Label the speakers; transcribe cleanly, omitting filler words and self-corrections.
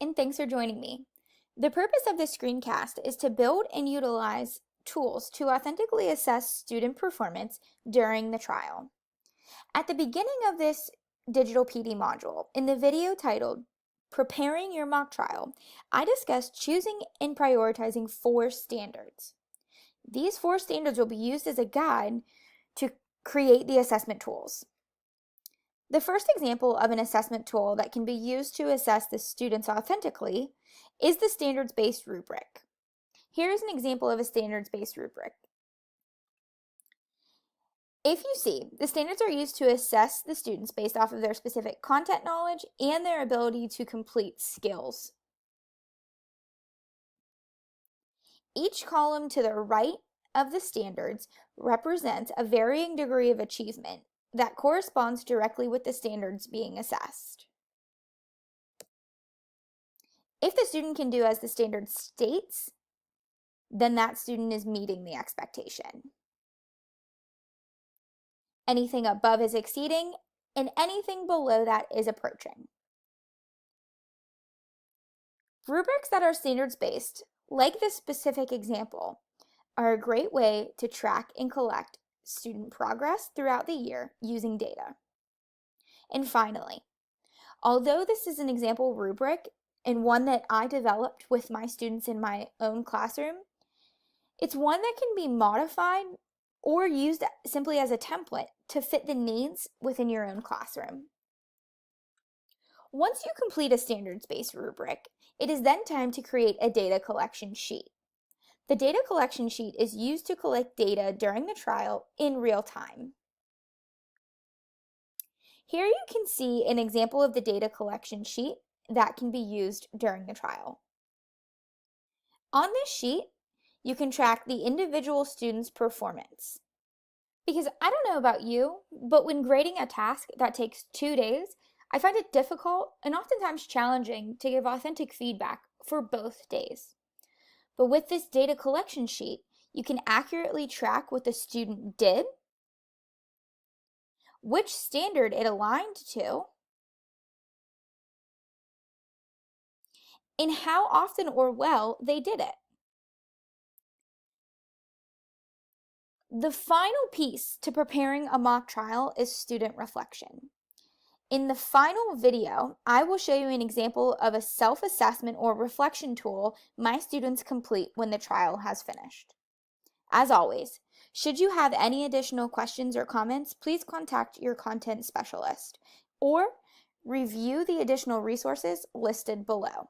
Speaker 1: and thanks for joining me. The purpose of this screencast is to build and utilize tools to authentically assess student performance during the trial. At the beginning of this digital PD module, in the video titled Preparing Your Mock Trial, I discussed choosing and prioritizing 4 standards. These 4 standards will be used as a guide to create the assessment tools. The first example of an assessment tool that can be used to assess the students authentically is the standards-based rubric. Here is an example of a standards-based rubric. If you see, the standards are used to assess the students based off of their specific content knowledge and their ability to complete skills. Each column to the right of the standards represents a varying degree of achievement that corresponds directly with the standards being assessed. If the student can do as the standard states, then that student is meeting the expectation. Anything above is exceeding, and anything below that is approaching. Rubrics that are standards-based, like this specific example, are a great way to track and collect student progress throughout the year using data. And finally, although this is an example rubric and one that I developed with my students in my own classroom, it's one that can be modified or used simply as a template to fit the needs within your own classroom. Once you complete a standards-based rubric, it is then time to create a data collection sheet. The data collection sheet is used to collect data during the trial in real time. Here you can see an example of the data collection sheet that can be used during the trial. On this sheet, you can track the individual student's performance. Because I don't know about you, but when grading a task that takes 2 days, I find it difficult and oftentimes challenging to give authentic feedback for both days. But with this data collection sheet, you can accurately track what the student did, which standard it aligned to, and how often or well they did it. The final piece to preparing a mock trial is student reflection. In the final video, I will show you an example of a self-assessment or reflection tool my students complete when the trial has finished. As always, should you have any additional questions or comments, please contact your content specialist or review the additional resources listed below.